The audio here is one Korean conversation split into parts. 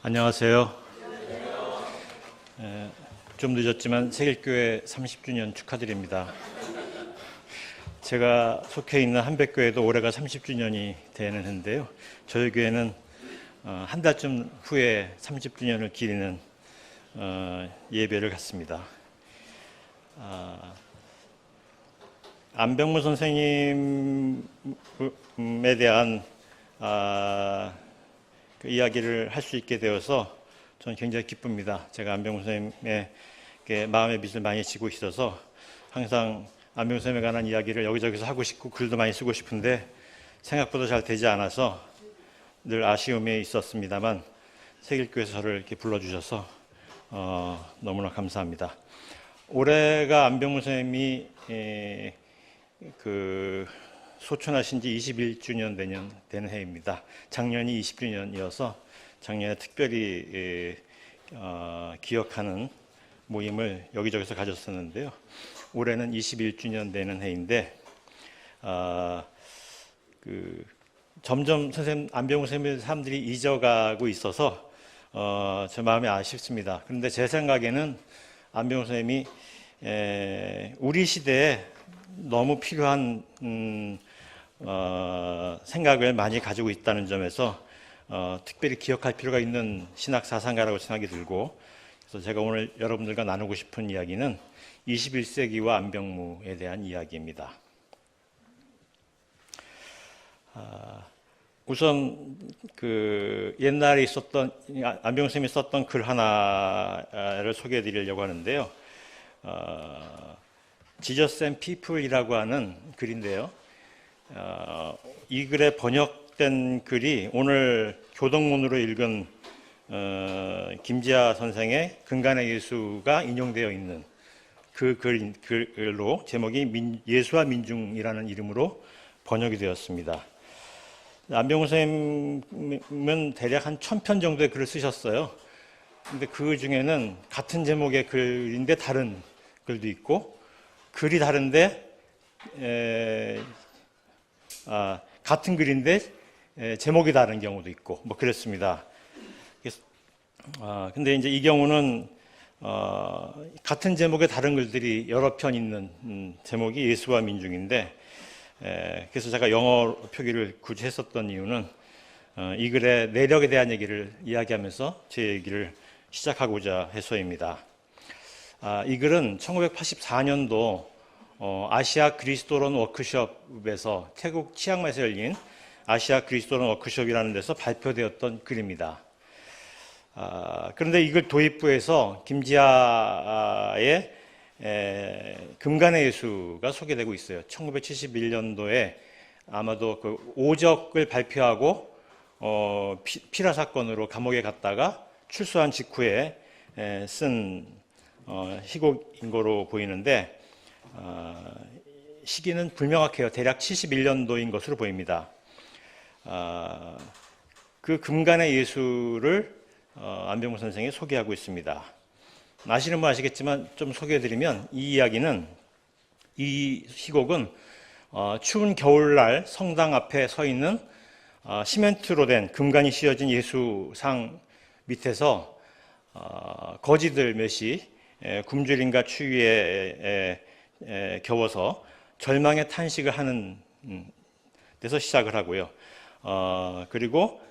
안녕하세요. 좀 늦었지만 세길교회 30주년 축하드립니다. 제가 속해 있는 한백교회도 올해가 30주년이 되는 해인데요. 저희 교회는 한 달쯤 후에 30주년을 기리는 예배를 갖습니다. 안병무 선생님에 대한 그 이야기를 할 수 있게 되어서 저는 굉장히 기쁩니다. 제가 안병무 선생님에게 마음의 빚을 많이 지고 있어서 항상 안병무 선생님에 관한 이야기를 여기저기서 하고 싶고 글도 많이 쓰고 싶은데 생각보다 잘 되지 않아서 늘 아쉬움이 있었습니다만 세길교회에서 저를 이렇게 불러주셔서 너무나 감사합니다. 올해가 안병무 선생님이 소천하신 지 21주년 되는 해입니다. 작년이 20주년이어서 작년에 특별히 기억하는 모임을 여기저기서 가졌었는데요. 올해는 21주년 되는 해인데 점점 안병무 선생님의 사람들이 잊어가고 있어서 제 마음이 아쉽습니다. 그런데 제 생각에는 안병무 선생님이 우리 시대에 너무 필요한 생각을 많이 가지고 있다는 점에서 특별히 기억할 필요가 있는 신학 사상가라고 생각이 들고, 그래서 제가 오늘 여러분들과 나누고 싶은 이야기는 21세기와 안병무에 대한 이야기입니다. 우선 옛날에 있었던 안병무 선생님이 썼던 글 하나를 소개해 드리려고 하는데요. Jesus and People이라고 하는 글인데요. 이 글에 번역된 글이 오늘 교동문으로 읽은 김지아 선생의 근간의 예수가 인용되어 있는 그 글로 제목이 예수와 민중이라는 이름으로 번역이 되었습니다. 안병무 선생님은 대략 한 1000편 정도의 글을 쓰셨어요. 근데 그 중에는 같은 제목의 글인데 다른 글도 있고, 글이 다른데 같은 글인데 제목이 다른 경우도 있고 뭐 그렇습니다. 근데 이제 이 경우는 같은 제목의 다른 글들이 여러 편 있는 제목이 예수와 민중인데, 그래서 제가 영어 표기를 굳이 했었던 이유는 이 글의 내력에 대한 얘기를 이야기하면서 제 얘기를 시작하고자 해서입니다. 이 글은 1984년도 아시아 그리스도론 워크숍에서 태국 치앙마이에서 열린 아시아 그리스도론 워크숍이라는 데서 발표되었던 글입니다. 그런데 이 글 도입부에서 김지아의 금간의 예수가 소개되고 있어요. 1971년도에 아마도 그 오적을 발표하고 피라 사건으로 감옥에 갔다가 출소한 직후에 쓴 희곡인 거로 보이는데, 시기는 불명확해요. 대략 71년도인 것으로 보입니다. 그 금간의 예수를 안병무 선생이 소개하고 있습니다. 아시는 분 아시겠지만 좀 소개해드리면, 이 희곡은 추운 겨울날 성당 앞에 서 있는 시멘트로 된 금간이 씌어진 예수상 밑에서 거지들 몇이 굶주림과 추위에 겨워서 절망의 탄식을 하는 데서 시작을 하고요. 그리고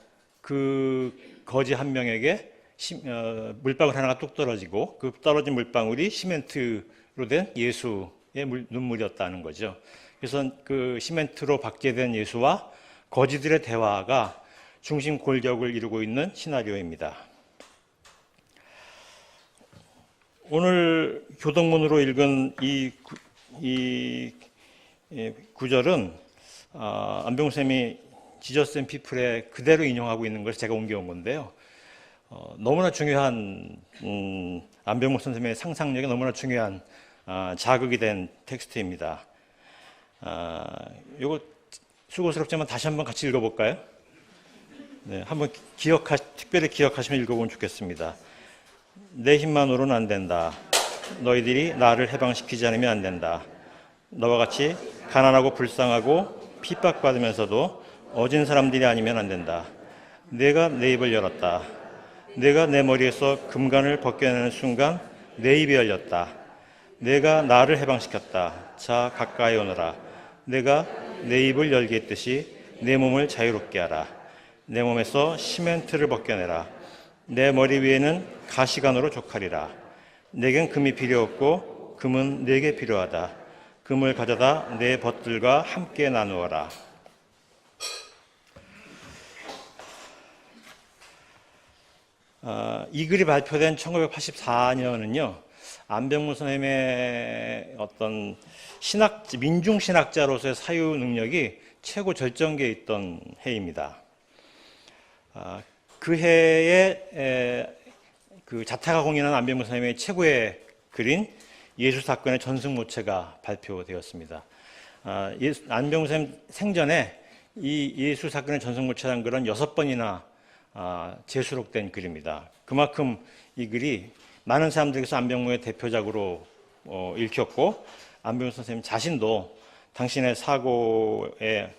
그 거지 한 명에게 물방울 하나가 뚝 떨어지고 그 떨어진 물방울이 시멘트로 된 예수의 눈물이었다는 거죠. 그래서 그 시멘트로 박제된 예수와 거지들의 대화가 중심 골격을 이루고 있는 시나리오입니다. 오늘 교동문으로 읽은 이 구절은 안병무 쌤이 지저스 앤 피플에 그대로 인용하고 있는 것을 제가 옮겨온 건데요. 너무나 중요한 안병무 선생님의 상상력이 너무나 중요한 자극이 된 텍스트입니다. 이거 수고스럽지만 다시 한번 같이 읽어볼까요? 네, 한번 특별히 기억하시면 읽어보면 좋겠습니다. 내 힘만으로는 안 된다. 너희들이 나를 해방시키지 않으면 안 된다. 너와 같이 가난하고 불쌍하고 핍박받으면서도 어진 사람들이 아니면 안 된다. 내가 내 입을 열었다. 내가 내 머리에서 금관을 벗겨내는 순간 내 입이 열렸다. 내가 나를 해방시켰다. 자, 가까이 오너라. 내가 내 입을 열게 했듯이 내 몸을 자유롭게 하라. 내 몸에서 시멘트를 벗겨내라. 내 머리 위에는 가시관으로 족하리라. 내겐 금이 필요 없고 금은 내게 필요하다. 금을 가져다 내 벗들과 함께 나누어라. 이 글이 발표된 1984년은요, 안병무 선생님의 어떤 민중신학자로서의 사유 능력이 최고 절정기에 있던 해입니다. 그 해에 그 자타가 공인한 안병무 선생님의 최고의 글인 예수사건의 전승모체가 발표되었습니다. 안병무 선생님 생전에 이 예수사건의 전승모체라는 글은 6번이나 재수록된 글입니다. 그만큼 이 글이 많은 사람들에게서 안병무의 대표작으로 읽혔고, 안병무 선생님 자신도 당신의 사고에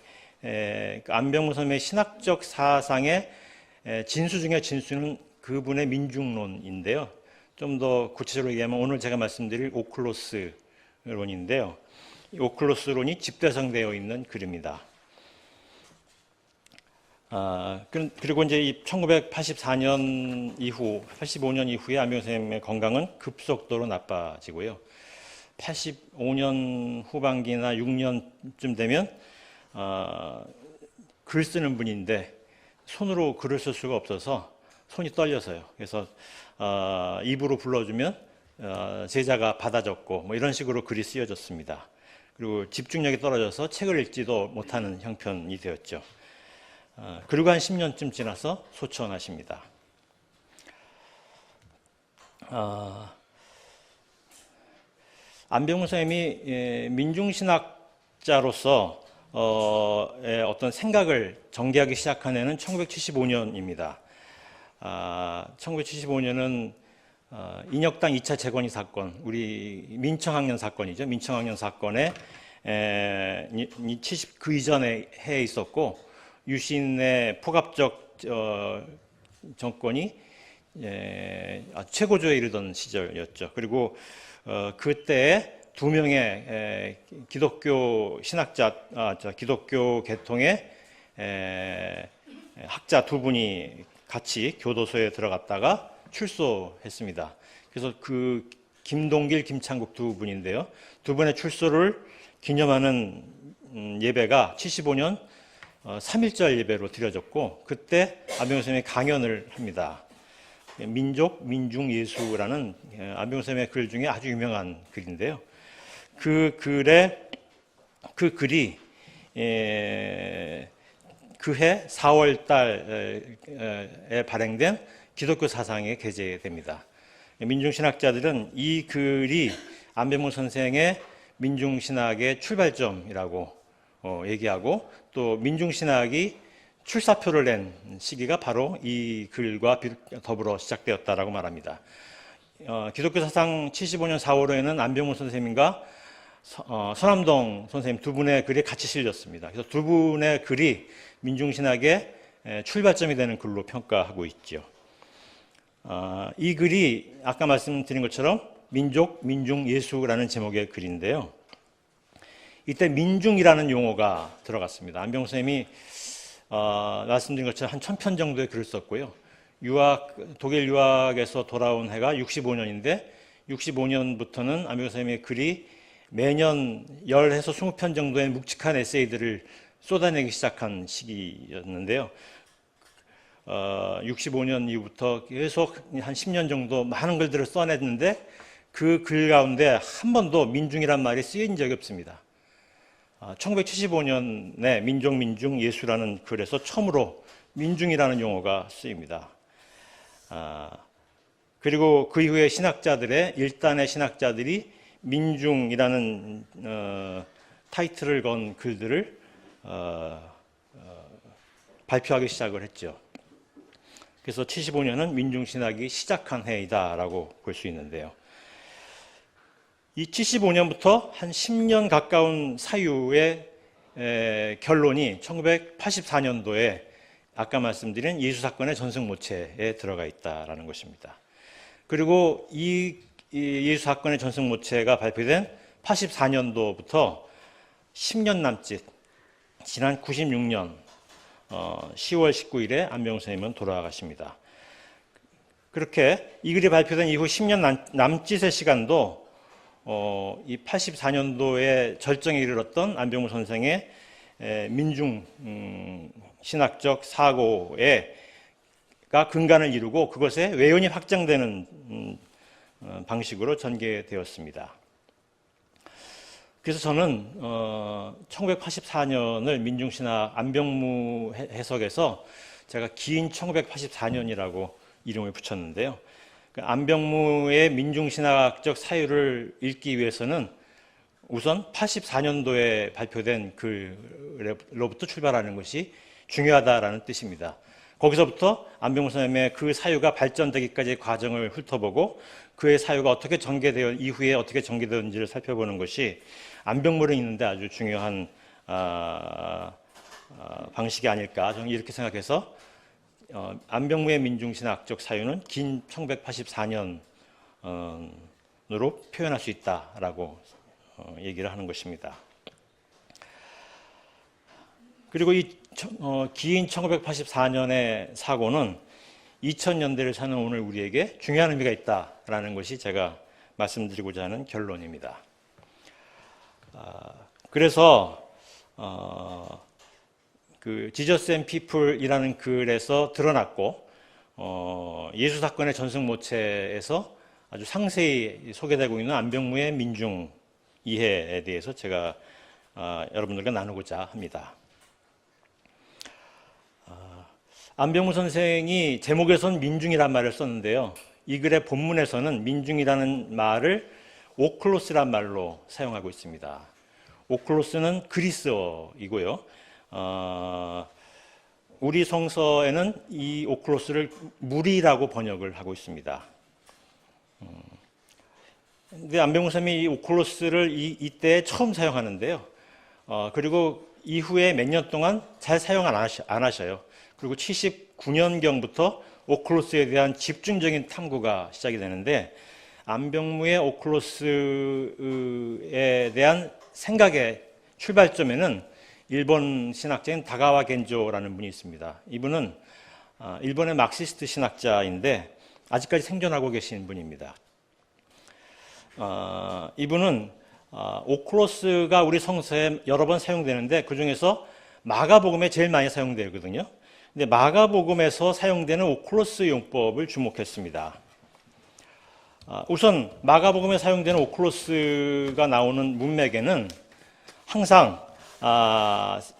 안병무 선생님의 신학적 사상의 진수 중에 진수는 그분의 민중론인데요. 좀 더 구체적으로 얘기하면 오늘 제가 말씀드릴 오클로스론인데요. 이 오클로스론이 집대성되어 있는 글입니다. 그리고 이제 이 1984년 이후, 85년 이후에 안병무 선생님의 건강은 급속도로 나빠지고요. 85년 후반기나 6년쯤 되면 글 쓰는 분인데 손으로 글을 쓸 수가 없어서 손이 떨려서요. 그래서 입으로 불러주면 제자가 받아 적고 뭐 이런 식으로 글이 쓰여졌습니다. 그리고 집중력이 떨어져서 책을 읽지도 못하는 형편이 되었죠. 그리고 한 10년쯤 지나서 소천하십니다. 안병무 선생님이 민중신학자로서 어떤 생각을 전개하기 시작한 해는 1975년입니다. 1975년은 인혁당 2차 재건이 사건, 우리 민청학년 사건이죠. 민청학년 사건에 그 이전에 해에 있었고, 유신의 포갑적 정권이 최고조에 이르던 시절이었죠. 그리고 그때에 2명의 기독교 신학자, 기독교 계통의 학자 2분이 같이 교도소에 들어갔다가 출소했습니다. 그래서 그 김동길, 김창국 2분인데요. 2분의 출소를 기념하는 예배가 75년 3.1절 예배로 드려졌고, 그때 안병무 선생님이 강연을 합니다. 민족, 민중, 예수라는 안병무 선생님의 글 중에 아주 유명한 글인데요. 그 글이 그해 4월 달에 발행된 기독교 사상에 게재됩니다. 민중신학자들은 이 글이 안병무 선생의 민중신학의 출발점이라고 얘기하고, 또 민중신학이 출사표를 낸 시기가 바로 이 글과 더불어 시작되었다라고 말합니다. 기독교 사상 75년 4월호에는 안병무 선생님과 서남동 선생님 2분의 글이 같이 실렸습니다. 그래서 2분의 글이 민중신학의 출발점이 되는 글로 평가하고 있죠. 이 글이 아까 말씀드린 것처럼 민족, 민중, 예수라는 제목의 글인데요. 이때 민중이라는 용어가 들어갔습니다. 안병무 선생님이 말씀드린 것처럼 한 1000편 정도의 글을 썼고요. 독일 유학에서 돌아온 해가 65년인데 65년부터는 안병무 선생님의 글이 매년 10에서 20편 정도의 묵직한 에세이들을 쏟아내기 시작한 시기였는데요. 65년 이후부터 계속 한 10년 정도 많은 글들을 써냈는데 그 글 가운데 한 번도 민중이란 말이 쓰인 적이 없습니다. 1975년에 민족, 민중, 예수라는 글에서 처음으로 민중이라는 용어가 쓰입니다. 그리고 그 이후에 신학자들의 일단의 신학자들이 민중이라는 타이틀을 건 글들을 발표하기 시작을 했죠. 그래서 75년은 민중신학이 시작한 해이다라고 볼 수 있는데요. 이 75년부터 한 10년 가까운 사유의 결론이 1984년도에 아까 말씀드린 예수 사건의 전승모체에 들어가 있다라는 것입니다. 그리고 이 예수 사건의 전승모체가 발표된 84년도부터 10년 남짓, 지난 96년 10월 19일에 안병훈 선생님은 돌아가십니다. 그렇게 이 글이 발표된 이후 10년 남짓의 시간도 이 84년도에 절정에 이르렀던 안병훈 선생의 민중 신학적 사고가 근간을 이루고 그것에 외연이 확장되는 방식으로 전개되었습니다. 그래서 저는 1984년을 민중신학 안병무 해석에서 제가 긴 1984년이라고 이름을 붙였는데요. 안병무의 민중신학적 사유를 읽기 위해서는 우선 84년도에 발표된 글로부터 출발하는 것이 중요하다라는 뜻입니다. 거기서부터 안병무 선생님의 그 사유가 발전되기까지의 과정을 훑어보고 그의 사유가 어떻게 전개되어 이후에 어떻게 전개되었는지를 살펴보는 것이 안병무를 읽는데 아주 중요한 방식이 아닐까 저는 이렇게 생각해서 안병무의 민중신학적 사유는 긴 1984년으로 표현할 수 있다라고 얘기를 하는 것입니다. 그리고 이 긴 1984년의 사고는 2000년대를 사는 오늘 우리에게 중요한 의미가 있다라는 것이 제가 말씀드리고자 하는 결론입니다. 그래서 그 지저스 앤 피플이라는 글에서 드러났고 예수 사건의 전승모체에서 아주 상세히 소개되고 있는 안병무의 민중 이해에 대해서 제가 여러분들과 나누고자 합니다. 안병무 선생이 제목에선 민중이란 말을 썼는데요. 이 글의 본문에서는 민중이라는 말을 오클로스란 말로 사용하고 있습니다. 오클로스는 그리스어이고요. 우리 성서에는 이 오클로스를 무리라고 번역을 하고 있습니다. 근데 안병무 선생님이 이 오클로스를 이때 처음 사용하는데요. 그리고 이후에 몇 년 동안 잘 사용 안 하셔요. 그리고 79년경부터 오클로스에 대한 집중적인 탐구가 시작이 되는데 안병무의 오클로스에 대한 생각의 출발점에는 일본 신학자인 다가와 겐조라는 분이 있습니다. 이분은 일본의 막시스트 신학자인데 아직까지 생존하고 계신 분입니다. 이분은 오클로스가 우리 성서에 여러 번 사용되는데 그 중에서 마가복음에 제일 많이 사용되거든요. 근데 마가복음에서 사용되는 오클로스 용법을 주목했습니다. 우선 마가복음에 사용되는 오클로스가 나오는 문맥에는 항상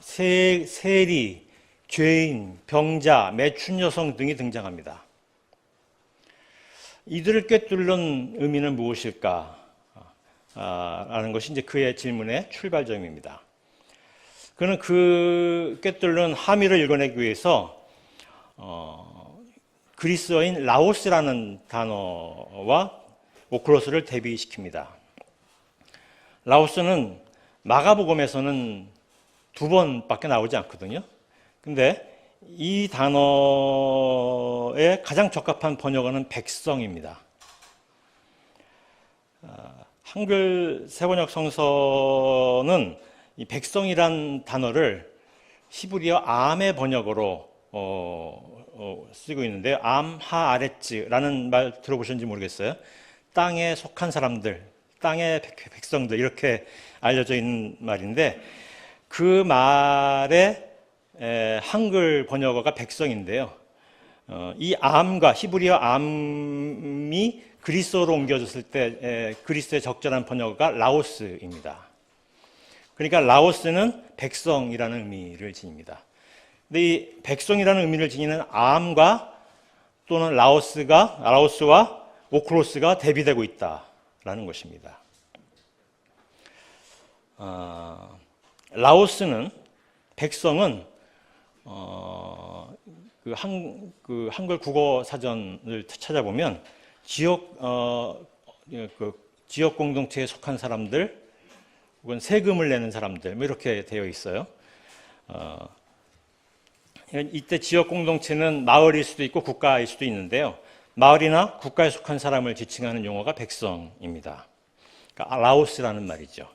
세리, 죄인, 병자, 매춘 여성 등이 등장합니다. 이들을 꿰뚫는 의미는 무엇일까? 라는 것이 이제 그의 질문의 출발점입니다. 그는 그 꿰뚫는 함의를 읽어내기 위해서 그리스어인 라오스라는 단어와 오클로스를 대비시킵니다. 라오스는 마가복음에서는 2번밖에 나오지 않거든요. 근데 이 단어에 가장 적합한 번역어는 백성입니다. 한글 세번역 성서는 이 백성이란 단어를 히브리어 암의 번역어로 쓰고 있는데요. 암하아레츠라는 말 들어보셨는지 모르겠어요. 땅에 속한 사람들, 땅의 백성들 이렇게 알려져 있는 말인데 그 말의 한글 번역어가 백성인데요. 이 암과 히브리어 암이 그리스어로 옮겨졌을 때 그리스어의 적절한 번역어가 라오스입니다. 그러니까 라오스는 백성이라는 의미를 지닙니다. 근데 이 백성이라는 의미를 지니는 암과 또는 라오스와 오클로스가 대비되고 있다라는 것입니다. 라오스는 백성은 그 한글 국어 사전을 찾아보면 지역 공동체에 속한 사람들 혹은 세금을 내는 사람들 뭐 이렇게 되어 있어요. 이때 지역 공동체는 마을일 수도 있고 국가일 수도 있는데요. 마을이나 국가에 속한 사람을 지칭하는 용어가 백성입니다. 그러니까 라오스라는 말이죠.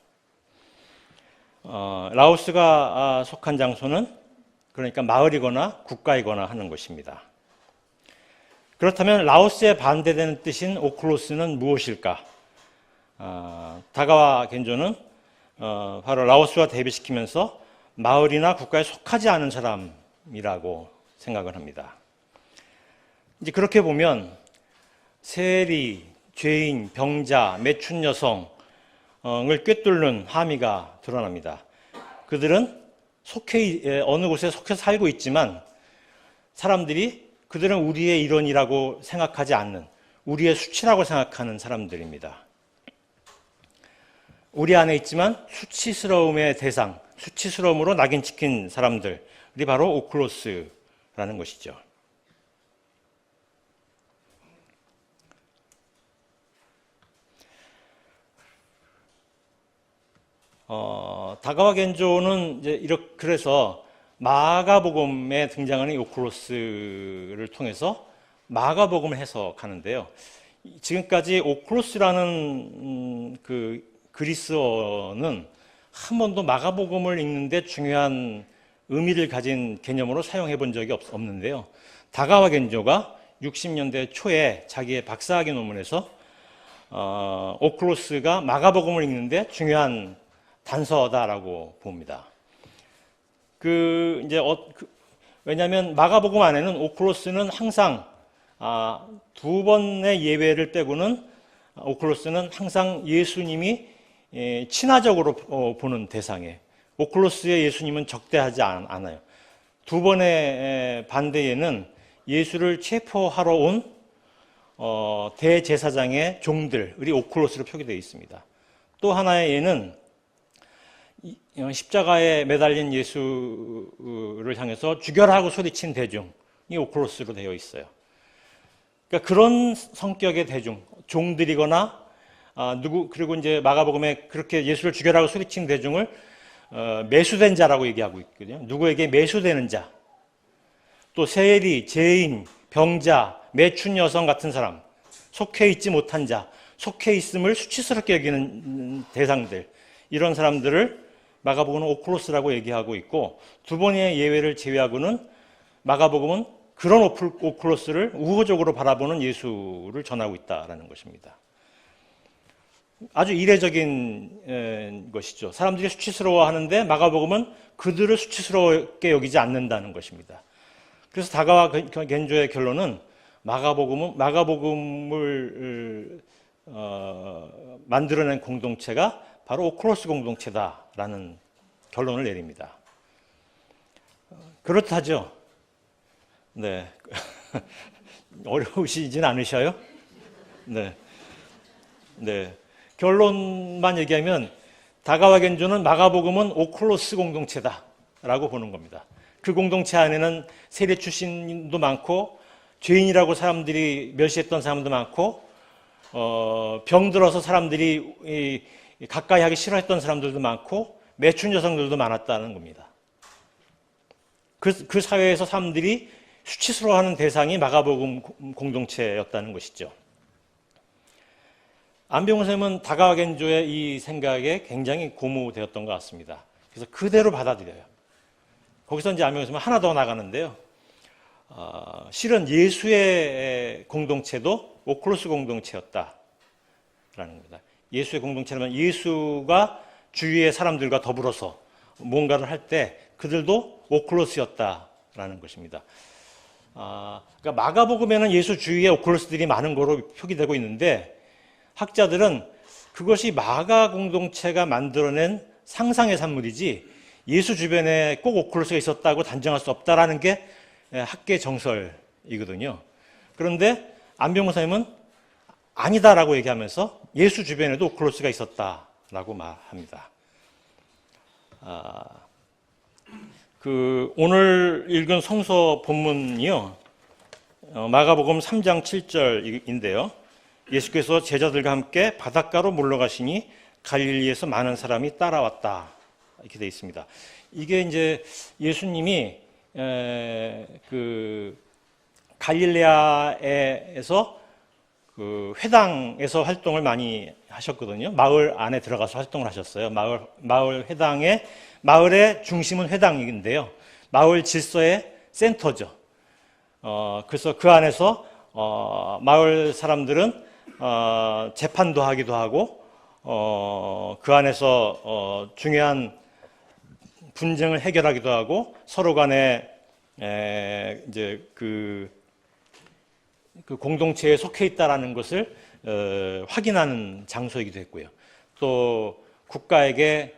라오스가 속한 장소는 그러니까 마을이거나 국가이거나 하는 것입니다. 그렇다면 라오스에 반대되는 뜻인 오클로스는 무엇일까? 다가와 겐조는 바로 라오스와 대비시키면서 마을이나 국가에 속하지 않은 사람이라고 생각을 합니다. 이제 그렇게 보면 세리, 죄인, 병자, 매춘 여성을 꿰뚫는 함의가 드러납니다. 그들은 어느 곳에 속해 살고 있지만 사람들이 그들은 우리의 일원이라고 생각하지 않는, 우리의 수치라고 생각하는 사람들입니다. 우리 안에 있지만 수치스러움의 대상, 수치스러움으로 낙인 찍힌 사람들이 바로 오클로스라는 것이죠. 다가와 겐조는 이제 그래서 마가복음에 등장하는 이 오클로스를 통해서 마가복음을 해석하는데요. 지금까지 오클로스라는 그 그리스어는 한 번도 마가복음을 읽는데 중요한 의미를 가진 개념으로 사용해 본 적이 없는데요. 다가와 겐조가 60년대 초에 자기의 박사학위 논문에서 오클로스가 마가복음을 읽는데 중요한 단서다라고 봅니다. 왜냐하면 마가복음 안에는 오클로스는 항상 두 번의 예외를 빼고는 오클로스는 항상 예수님이 친화적으로 보는 대상에, 오클로스의 예수님은 적대하지 않아요. 두 번의 반대에는 예수를 체포하러 온 대제사장의 종들이 오클로스로 표기되어 있습니다. 또 하나의 예는 십자가에 매달린 예수를 향해서 죽여라 하고 소리친 대중이 오클로스로 되어 있어요. 그러니까 그런 성격의 대중, 종들이거나 그리고 이제 마가복음에 그렇게 예수를 죽여라고 소리친 대중을 매수된 자라고 얘기하고 있거든요. 누구에게 매수되는 자, 또 세리, 죄인, 병자, 매춘 여성 같은 사람, 속해 있지 못한 자, 속해 있음을 수치스럽게 여기는 대상들, 이런 사람들을 마가복음은 오클로스라고 얘기하고 있고, 두 번의 예외를 제외하고는 마가복음은 그런 오클로스를 우호적으로 바라보는 예수를 전하고 있다는 것입니다. 아주 이례적인 것이죠. 사람들이 수치스러워하는데 마가복음은 그들을 수치스럽게 여기지 않는다는 것입니다. 그래서 다가와 겐조의 결론은 마가복음을 만들어낸 공동체가 바로 오클로스 공동체다라는 결론을 내립니다. 그렇다죠. 네. 어려우시진 않으셔요? 네. 네. 결론만 얘기하면 다가와 겐조는 마가복음은 오클로스 공동체다라고 보는 겁니다. 그 공동체 안에는 세리 출신도 많고 죄인이라고 사람들이 멸시했던 사람도 많고 병들어서 사람들이 가까이 하기 싫어했던 사람들도 많고 매춘 여성들도 많았다는 겁니다. 그 사회에서 사람들이 수치스러워하는 대상이 마가복음 공동체였다는 것이죠. 안병훈 선생님은 다가와 겐조의 이 생각에 굉장히 고무되었던 것 같습니다. 그래서 그대로 받아들여요. 거기서 이제 안병훈 선생님은 하나 더 나가는데요. 실은 예수의 공동체도 오클로스 공동체였다라는 겁니다. 예수의 공동체라면 예수가 주위의 사람들과 더불어서 뭔가를 할 때 그들도 오클로스였다라는 것입니다. 그러니까 마가복음에는 예수 주위에 오클로스들이 많은 거로 표기되고 있는데 학자들은 그것이 마가 공동체가 만들어낸 상상의 산물이지 예수 주변에 꼭 오클로스가 있었다고 단정할 수 없다라는 게 학계 정설이거든요. 그런데 안병훈 선생님은 아니다라고 얘기하면서 예수 주변에도 오클로스가 있었다라고 말합니다. 오늘 읽은 성서 본문이요. 마가복음 3장 7절인데요. 예수께서 제자들과 함께 바닷가로 물러가시니 갈릴리에서 많은 사람이 따라왔다. 이렇게 되어 있습니다. 이게 이제 예수님이 그 갈릴레아에서 그 회당에서 활동을 많이 하셨거든요. 마을 안에 들어가서 활동을 하셨어요. 마을 마을의 중심은 회당인데요. 마을 질서의 센터죠. 그래서 그 안에서 마을 사람들은 재판도 하기도 하고 그 안에서 중요한 분쟁을 해결하기도 하고 서로 간에 이제 그 공동체에 속해 있다라는 것을 확인하는 장소이기도 했고요. 또 국가에게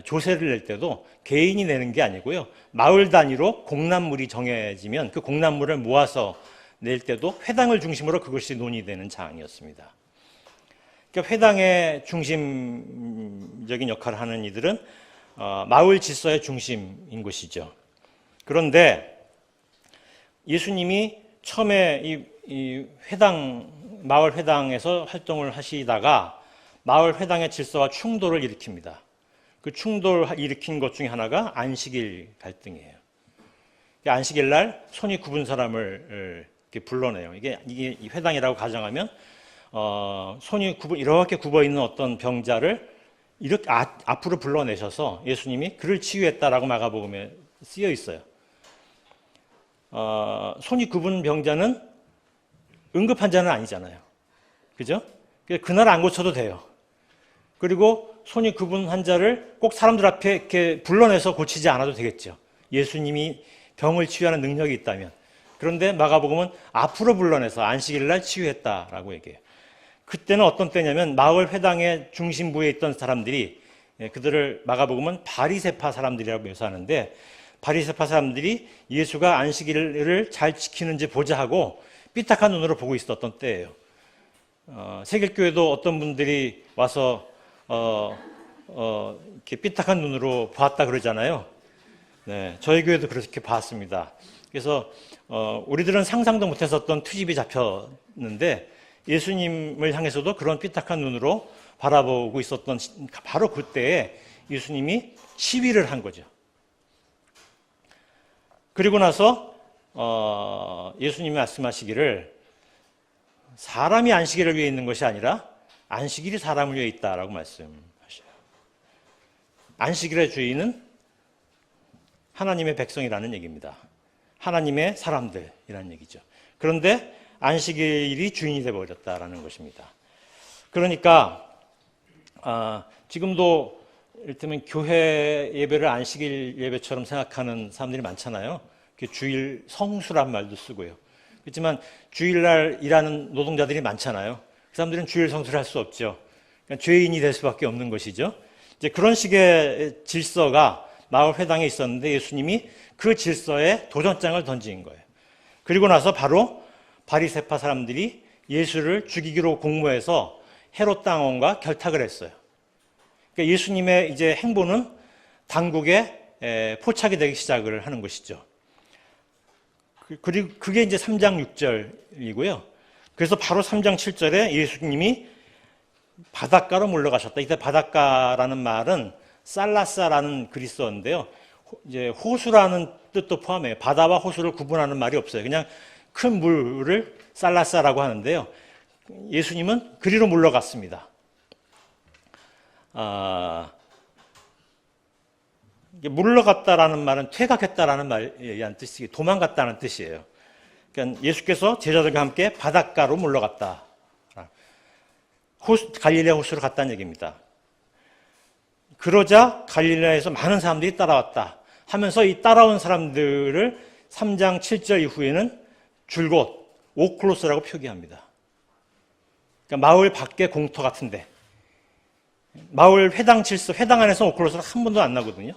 조세를 낼 때도 개인이 내는 게 아니고요. 마을 단위로 공납물이 정해지면 그 공납물을 모아서 낼 때도 회당을 중심으로 그것이 논의되는 장이었습니다. 그러니까 회당의 중심적인 역할을 하는 이들은 마을 질서의 중심인 것이죠. 그런데 예수님이 처음에 이 마을 회당에서 활동을 하시다가 마을 회당의 질서와 충돌을 일으킵니다. 그 충돌을 일으킨 것 중에 하나가 안식일 갈등이에요. 안식일 날 손이 굽은 사람을 이렇게 불러내요. 이게 회당이라고 가정하면 손이 이렇게 굽어 있는 어떤 병자를 이렇게 앞으로 불러내셔서 예수님이 그를 치유했다라고 마가복음에 쓰여 있어요. 손이 굽은 병자는 응급 환자는 아니잖아요. 그죠? 그날 안 고쳐도 돼요. 그리고 손이 굽은 환자를 꼭 사람들 앞에 이렇게 불러내서 고치지 않아도 되겠죠. 예수님이 병을 치유하는 능력이 있다면. 그런데 마가복음은 앞으로 불러내서 안식일 날 치유했다라고 얘기해요. 그때는 어떤 때냐면 마을 회당의 중심부에 있던 사람들이 그들을 마가복음은 바리새파 사람들이라고 묘사하는데 바리새파 사람들이 예수가 안식일을 잘 지키는지 보자 하고 삐딱한 눈으로 보고 있었던 때예요. 세길교회도 어떤 분들이 와서 이렇게 삐딱한 눈으로 봤다 그러잖아요. 네, 저희 교회도 그렇게 봤습니다. 그래서 우리들은 상상도 못했었던 트집이 잡혔는데 예수님을 향해서도 그런 삐딱한 눈으로 바라보고 있었던 바로 그때에 예수님이 시위를 한 거죠. 그리고 나서 예수님이 말씀하시기를 사람이 안식일을 위해 있는 것이 아니라 안식일이 사람을 위해 있다라고 말씀하셔요. 안식일의 주인은 하나님의 백성이라는 얘기입니다. 하나님의 사람들이라는 얘기죠. 그런데 안식일이 주인이 되어버렸다라는 것입니다. 그러니까 지금도 이를테면 교회 예배를 안식일 예배처럼 생각하는 사람들이 많잖아요. 주일 성수란 말도 쓰고요. 그렇지만 주일날 일하는 노동자들이 많잖아요. 그 사람들은 주일 성수를 할 수 없죠. 그러니까 죄인이 될 수밖에 없는 것이죠. 이제 그런 식의 질서가 마을 회당에 있었는데 예수님이 그 질서에 도전장을 던진 거예요. 그리고 나서 바로 바리새파 사람들이 예수를 죽이기로 공모해서 헤롯 왕과 결탁을 했어요. 그러니까 예수님의 이제 행보는 당국에 포착이 되기 시작을 하는 것이죠. 그리고 그게 이제 3장 6절이고요. 그래서 바로 3장 7절에 예수님이 바닷가로 물러가셨다. 이때 바닷가라는 말은 살라사라는 그리스어인데요. 이제 호수라는 뜻도 포함해요. 바다와 호수를 구분하는 말이 없어요. 그냥 큰 물을 살라사라고 하는데요. 예수님은 그리로 물러갔습니다. 물러갔다라는 말은 퇴각했다라는 말이란 뜻이 도망갔다는 뜻이에요. 그러니까 예수께서 제자들과 함께 바닷가로 물러갔다. 갈릴레아 호수로 갔다는 얘기입니다. 그러자 갈릴레아에서 많은 사람들이 따라왔다 하면서 이 따라온 사람들을 3장 7절 이후에는 줄곧 오클로스라고 표기합니다. 그러니까 마을 밖의 공터 같은데 마을 회당 질서, 회당 안에서 오클로스는 한 번도 안 나거든요.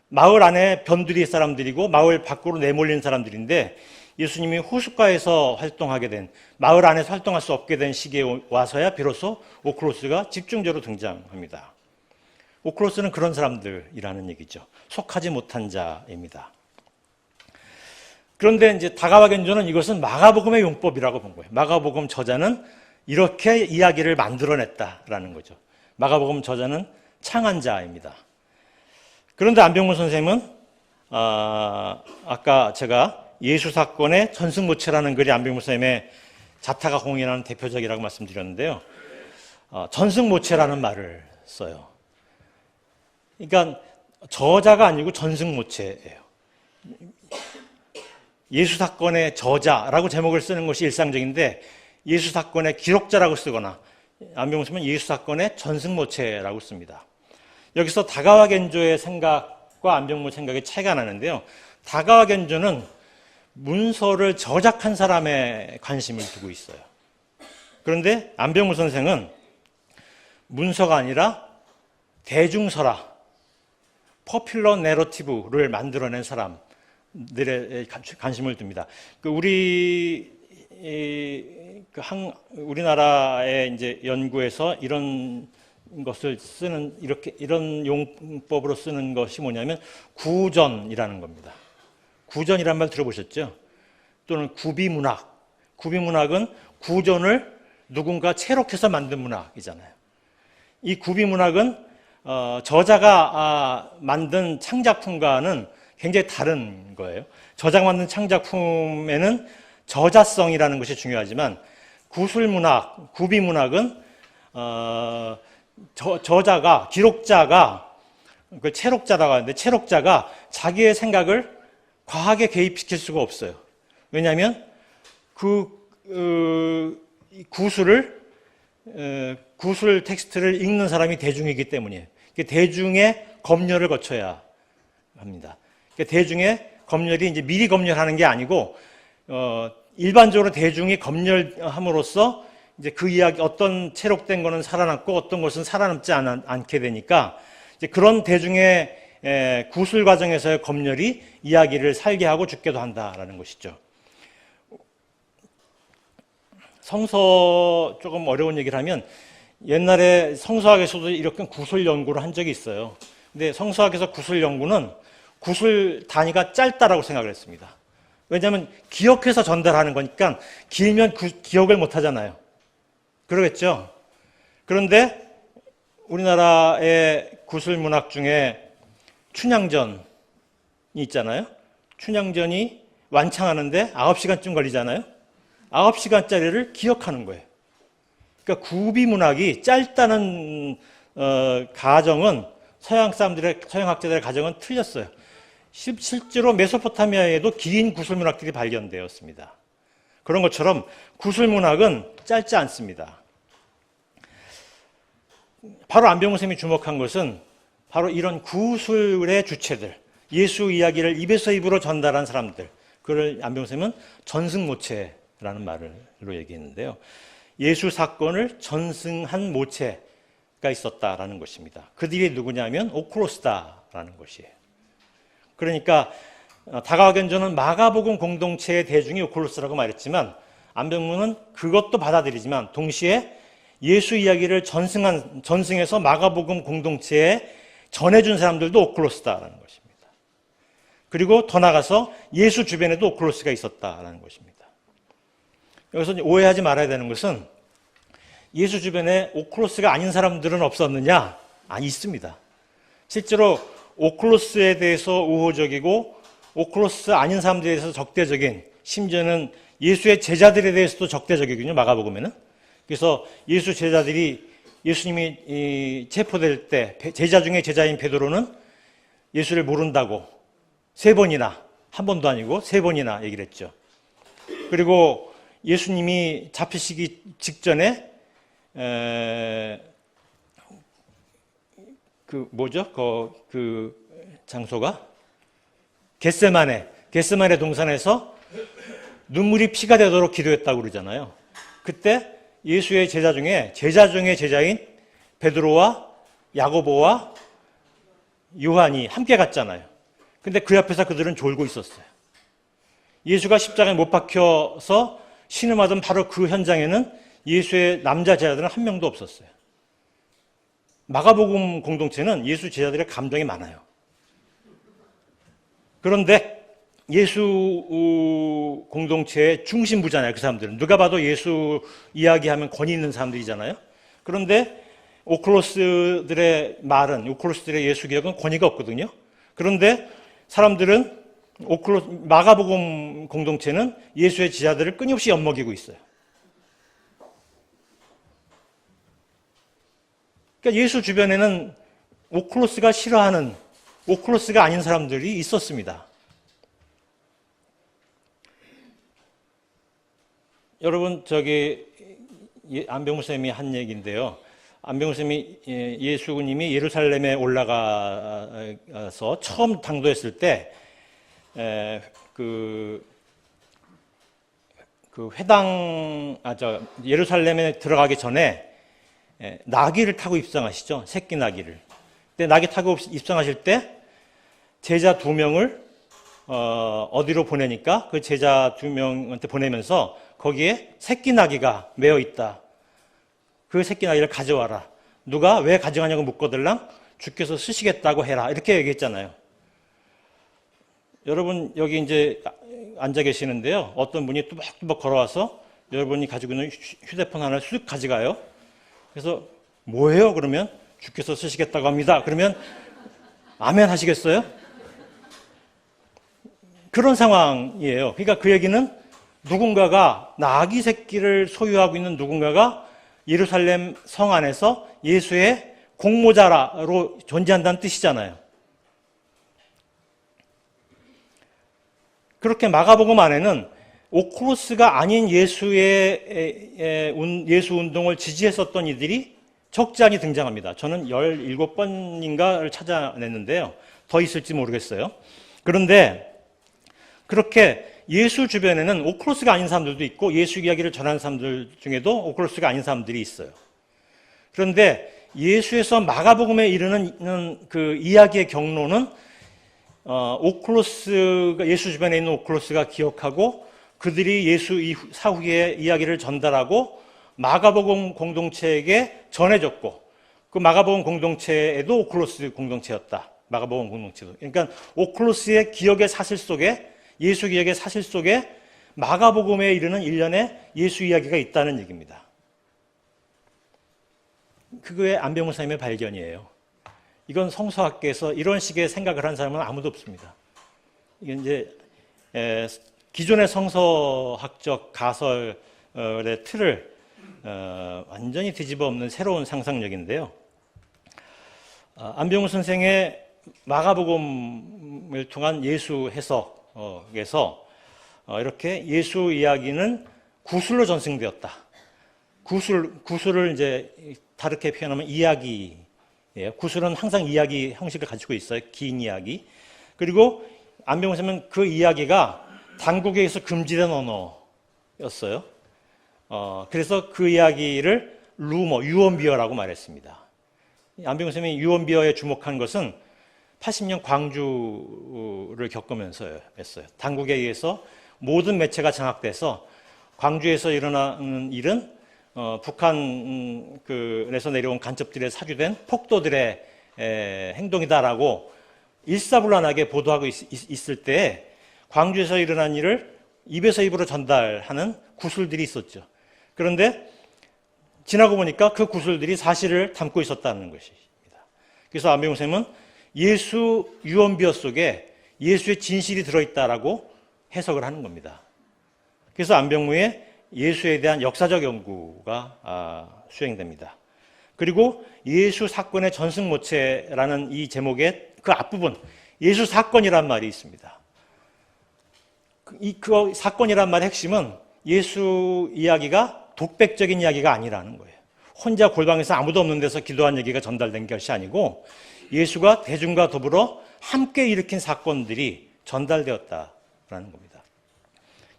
마을 안에 변두리 사람들이고 마을 밖으로 내몰린 사람들인데 예수님이 호숫가에서 활동하게 된, 마을 안에서 활동할 수 없게 된 시기에 와서야 비로소 오클로스가 집중적으로 등장합니다. 오클로스는 그런 사람들이라는 얘기죠. 속하지 못한 자입니다. 그런데 이제 다가와견주는 이것은 마가복음의 용법이라고 본 거예요. 마가복음 저자는 이렇게 이야기를 만들어냈다라는 거죠. 마가복음 저자는 창한 자입니다. 그런데 안병문 선생님은 아까 제가 예수 사건의 전승모체라는 글이 안병 목사님의 자타가 공인하는 대표적이라고 말씀드렸는데요. 전승모체라는 말을 써요. 그러니까 저자가 아니고 전승모체예요. 예수 사건의 저자라고 제목을 쓰는 것이 일상적인데 예수 사건의 기록자라고 쓰거나 안병 목사님은 예수 사건의 전승모체라고 씁니다. 여기서 다가와 견조의 생각과 안병모 생각의 차이가 나는데요. 다가와 견조는 문서를 저작한 사람의 관심을 두고 있어요. 그런데 안병모 선생은 문서가 아니라 대중설화, 퍼퓰러 내러티브를 만들어낸 사람들의 관심을 둡니다. 우리나라의 이제 연구에서 이런 것을 쓰는 이런 용법으로 쓰는 것이 뭐냐면 구전이라는 겁니다. 구전이란 말 들어보셨죠? 또는 구비문학. 구비문학은 구전을 누군가 채록해서 만든 문학이잖아요. 이 구비문학은 저자가 만든 창작품과는 굉장히 다른 거예요. 저자가 만든 창작품에는 저자성이라는 것이 중요하지만 구술문학, 구비문학은 저자가, 기록자가, 그걸 채록자라고 하는데 채록자가 자기의 생각을 과하게 개입시킬 수가 없어요. 왜냐하면 구술 텍스트를 읽는 사람이 대중이기 때문이에요. 대중의 검열을 거쳐야 합니다. 대중의 검열이 이제 미리 검열하는 게 아니고 일반적으로 대중이 검열함으로써 이제 그 이야기 어떤 채록된 거는 살아남고 어떤 것은 살아남지 않게 되니까 이제 그런 대중의 구술 과정에서의 검열이 이야기를 살게 하고 죽게도 한다라는 것이죠. 성서 조금 어려운 얘기를 하면 옛날에 성서학에서도 이렇게 구술 연구를 한 적이 있어요. 근데 성서학에서 구술 연구는 구술 단위가 짧다라고 생각을 했습니다. 왜냐하면 기억해서 전달하는 거니까 길면 기억을 못 하잖아요. 그러겠죠? 그런데 우리나라의 구술 문학 중에 춘향전이 있잖아요. 춘향전이 완창하는데 9시간쯤 걸리잖아요. 9시간짜리를 기억하는 거예요. 그러니까 구비문학이 짧다는 가정은 서양 학자들의 가정은 틀렸어요. 실제로 메소포타미아에도 긴 구술문학들이 발견되었습니다. 그런 것처럼 구술문학은 짧지 않습니다. 바로 안병모 선생님이 주목한 것은 바로 이런 구술의 주체들, 예수 이야기를 입에서 입으로 전달한 사람들, 그걸 안병모 선생님은 전승모체라는 말로 얘기했는데요. 예수 사건을 전승한 모체가 있었다라는 것입니다. 그들이 누구냐면 오클로스다라는 것이에요. 그러니까 다가와 견조는 마가복음 공동체의 대중이 오클로스라고 말했지만 안병모는 그것도 받아들이지만 동시에 예수 이야기를 전승해서 마가복음 공동체에 전해준 사람들도 오클로스다라는 것입니다. 그리고 더 나아가서 예수 주변에도 오클로스가 있었다라는 것입니다. 여기서 오해하지 말아야 되는 것은 예수 주변에 오클로스가 아닌 사람들은 없었느냐? 있습니다. 실제로 오클로스에 대해서 우호적이고 오클로스 아닌 사람들에 대해서 적대적인, 심지어는 예수의 제자들에 대해서도 적대적이거든요. 마가복음에는. 그래서 예수 제자들이 예수님이 체포될 때 제자 중에 제자인 베드로는 예수를 모른다고 3번이나, 한 번도 아니고 3번이나 얘기를 했죠. 그리고 예수님이 잡히시기 직전에 그 장소가 겟세마네 동산에서 눈물이 피가 되도록 기도했다고 그러잖아요. 그때 예수의 제자 중에 제자인 베드로와 야고보와 요한이 함께 갔잖아요. 근데 그 옆에서 그들은 졸고 있었어요. 예수가 십자가에 못 박혀서 신음하던 바로 그 현장에는 예수의 남자 제자들은 한 명도 없었어요. 마가복음 공동체는 예수 제자들의 감정이 많아요. 그런데 예수 공동체의 중심부잖아요. 그 사람들은. 누가 봐도 예수 이야기하면 권위 있는 사람들이잖아요. 그런데 오클로스들의 말은, 오클로스들의 예수 기억은 권위가 없거든요. 그런데 사람들은 마가복음 공동체는 예수의 제자들을 끊임없이 엿먹이고 있어요. 그러니까 예수 주변에는 오클로스가 싫어하는, 오클로스가 아닌 사람들이 있었습니다. 여러분, 안병무 쌤이 한 얘기인데요. 안병무 쌤이 예수님이 예루살렘에 올라가서 처음 당도했을 때, 예루살렘에 들어가기 전에 나귀를 타고 입성하시죠. 새끼 나귀를. 근데 나귀 타고 입성하실 때 제자 2명을 어디로 보내니까 그 제자 2명한테 보내면서 거기에 새끼 나귀가 매어 있다. 그 새끼 나귀를 가져와라. 누가 왜 가져가냐고 묻거들랑 주께서 쓰시겠다고 해라. 이렇게 얘기했잖아요. 여러분, 여기 이제 앉아 계시는데요. 어떤 분이 뚜벅뚜벅 걸어와서 여러분이 가지고 있는 휴대폰 하나를 쑥 가져가요. 그래서 뭐예요? 그러면 주께서 쓰시겠다고 합니다. 그러면 아멘 하시겠어요? 그런 상황이에요. 그러니까 그 얘기는 누군가가, 나귀 새끼를 소유하고 있는 누군가가 예루살렘 성 안에서 예수의 공모자로 존재한다는 뜻이잖아요. 그렇게 마가복음 안에는 오클로스가 아닌 예수 운동을 지지했었던 이들이 적지 않게 등장합니다. 저는 17번인가를 찾아냈는데요. 더 있을지 모르겠어요. 그런데 그렇게 예수 주변에는 오클로스가 아닌 사람들도 있고 예수 이야기를 전하는 사람들 중에도 오클로스가 아닌 사람들이 있어요. 그런데 예수에서 마가복음에 이르는 그 이야기의 경로는 예수 주변에 있는 오클로스가 기억하고 그들이 예수 사후의 이야기를 전달하고 마가복음 공동체에게 전해졌고, 그 마가복음 공동체에도 오클로스 공동체였다. 마가복음 공동체도. 그러니까 오클로스의 기억의 사실 속에, 예수 기억의 사실 속에 마가복음에 이르는 일련의 예수 이야기가 있다는 얘기입니다. 그거의 안병무 선생님의 발견이에요. 이건 성서학계에서 이런 식의 생각을 한 사람은 아무도 없습니다. 이게 이제 기존의 성서학적 가설의 틀을 완전히 뒤집어 엎는 새로운 상상력인데요. 안병무 선생의 마가복음을 통한 예수 해석에서 이렇게 예수 이야기는 구술로 전승되었다. 구술을 이제 다르게 표현하면 이야기. 구술은 항상 이야기 형식을 가지고 있어요. 긴 이야기. 그리고 안병무 선생님은 그 이야기가 당국에서 금지된 언어였어요. 그래서 그 이야기를 유언비어라고 말했습니다. 안병무 선생님이 유언비어에 주목한 것은 80년 광주를 겪으면서였어요. 당국에 의해서 모든 매체가 장악돼서 광주에서 일어나는 일은 북한에서 내려온 간첩들에 사주된 폭도들의 행동이다라고 일사불란하게 보도하고 있을 때 광주에서 일어난 일을 입에서 입으로 전달하는 구술들이 있었죠. 그런데 지나고 보니까 그 구술들이 사실을 담고 있었다는 것입니다. 그래서 안병무 선생님은 예수 유언비어 속에 예수의 진실이 들어있다라고 해석을 하는 겁니다. 그래서 안병무의 예수에 대한 역사적 연구가 수행됩니다. 그리고 예수 사건의 전승모체라는 이 제목의 그 앞부분, 예수 사건이란 말이 있습니다. 그 사건이란 말의 핵심은 예수 이야기가 독백적인 이야기가 아니라는 거예요. 혼자 골방에서 아무도 없는 데서 기도한 얘기가 전달된 것이 아니고 예수가 대중과 더불어 함께 일으킨 사건들이 전달되었다라는 겁니다.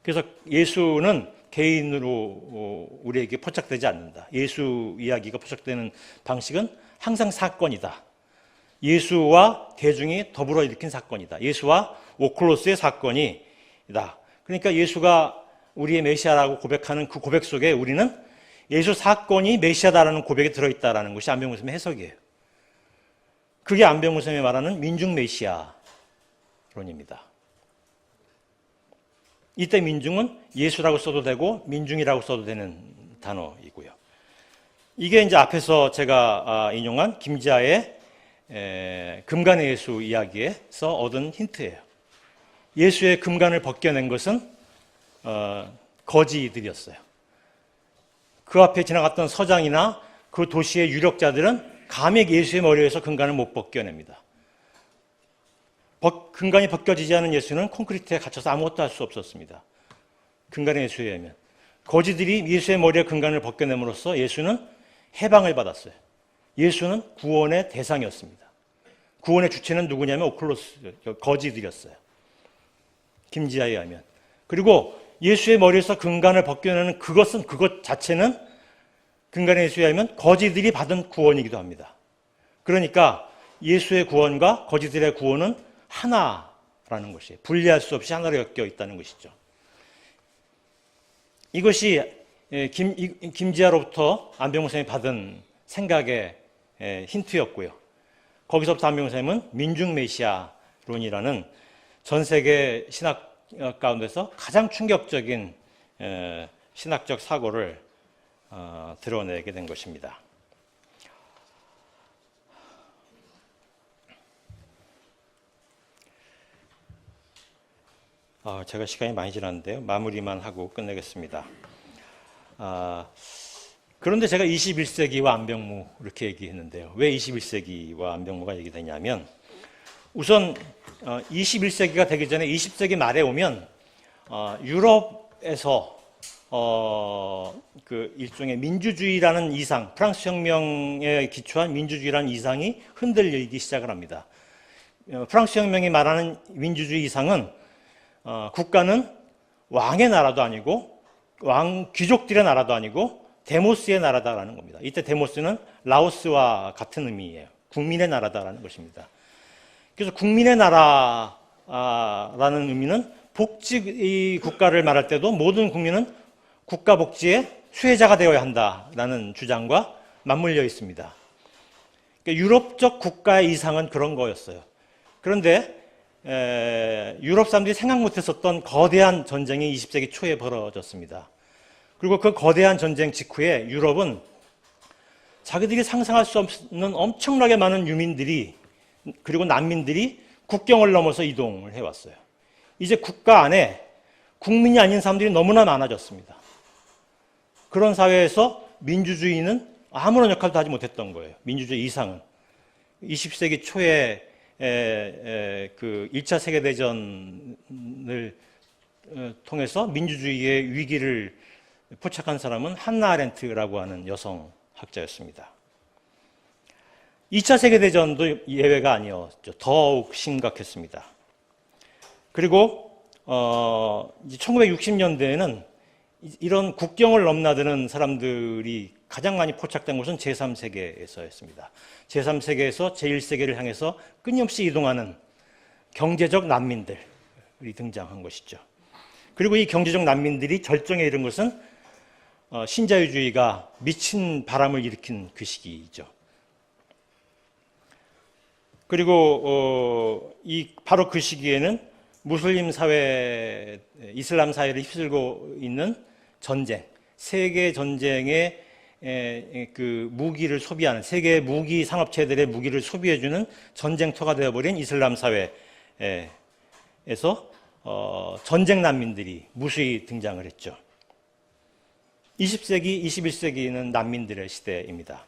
그래서 예수는 개인으로 우리에게 포착되지 않는다. 예수 이야기가 포착되는 방식은 항상 사건이다. 예수와 대중이 더불어 일으킨 사건이다. 예수와 오클로스의 사건이다. 그러니까 예수가 우리의 메시아라고 고백하는 그 고백 속에 우리는 예수 사건이 메시아다라는 고백이 들어있다는 것이 안병무 선생님의 해석이에요. 그게 안병무 선생님이 말하는 민중 메시아론입니다. 이때 민중은 예수라고 써도 되고 민중이라고 써도 되는 단어이고요. 이게 이제 앞에서 제가 인용한 김지아의 금간의 예수 이야기에서 얻은 힌트예요. 예수의 금간을 벗겨낸 것은 거지들이었어요. 그 앞에 지나갔던 서장이나 그 도시의 유력자들은 감히 예수의 머리에서 금간을 못 벗겨냅니다. 금간이 벗겨지지 않은 예수는 콘크리트에 갇혀서 아무것도 할 수 없었습니다. 금간의 예수에 의하면. 거지들이 예수의 머리에 금간을 벗겨냄으로써 예수는 해방을 받았어요. 예수는 구원의 대상이었습니다. 구원의 주체는 누구냐면 오클로스, 거지들이었어요. 김지아에 의하면. 그리고 예수의 머리에서 금간을 벗겨내는 그것 자체는 금간의 예수에 의하면 거지들이 받은 구원이기도 합니다. 그러니까 예수의 구원과 거지들의 구원은 하나라는 것이에요. 분리할 수 없이 하나로 엮여 있다는 것이죠. 이것이 김지아로부터 안병무 선생님이 받은 생각의 힌트였고요. 거기서부터 안병무 선생님은 민중 메시아론이라는 전 세계 신학 가운데서 가장 충격적인 신학적 사고를 드러내게 된 것입니다. 제가 시간이 많이 지났는데요. 마무리만 하고 끝내겠습니다. 그런데 제가 21세기와 안병무 이렇게 얘기했는데요. 왜 21세기와 안병무가 얘기되냐면 우선 21세기가 되기 전에 20세기 말에 오면 유럽에서 그 일종의 민주주의라는 이상, 프랑스 혁명에 기초한 민주주의라는 이상이 흔들리기 시작을 합니다. 프랑스 혁명이 말하는 민주주의 이상은 국가는 왕의 나라도 아니고 귀족들의 나라도 아니고 데모스의 나라다라는 겁니다. 이때 데모스는 라오스와 같은 의미예요. 국민의 나라다라는 것입니다. 그래서 국민의 나라라는 의미는 복지 국가를 말할 때도 모든 국민은 국가 복지의 수혜자가 되어야 한다라는 주장과 맞물려 있습니다. 그러니까 유럽적 국가의 이상은 그런 거였어요. 그런데 유럽 사람들이 생각 못했었던 거대한 전쟁이 20세기 초에 벌어졌습니다. 그리고 그 거대한 전쟁 직후에 유럽은 자기들이 상상할 수 없는 엄청나게 많은 유민들이 그리고 난민들이 국경을 넘어서 이동을 해왔어요. 이제 국가 안에 국민이 아닌 사람들이 너무나 많아졌습니다. 그런 사회에서 민주주의는 아무런 역할도 하지 못했던 거예요. 민주주의 이상은. 20세기 초에 그 1차 세계대전을 통해서 민주주의의 위기를 포착한 사람은 한나 아렌트라고 하는 여성학자였습니다. 2차 세계대전도 예외가 아니었죠. 더욱 심각했습니다. 그리고 1960년대에는 이런 국경을 넘나드는 사람들이 가장 많이 포착된 곳은 제3세계에서였습니다. 제3세계에서 제1세계를 향해서 끊임없이 이동하는 경제적 난민들이 등장한 것이죠. 그리고 이 경제적 난민들이 절정에 이른 것은 신자유주의가 미친 바람을 일으킨 그 시기이죠. 그리고 바로 그 시기에는 무슬림 사회, 이슬람 사회를 휩쓸고 있는 전쟁, 세계 전쟁의 그 무기를 소비하는 세계 무기 산업체들의 무기를 소비해주는 전쟁터가 되어버린 이슬람 사회에서 전쟁 난민들이 무수히 등장을 했죠. 20세기, 21세기는 난민들의 시대입니다.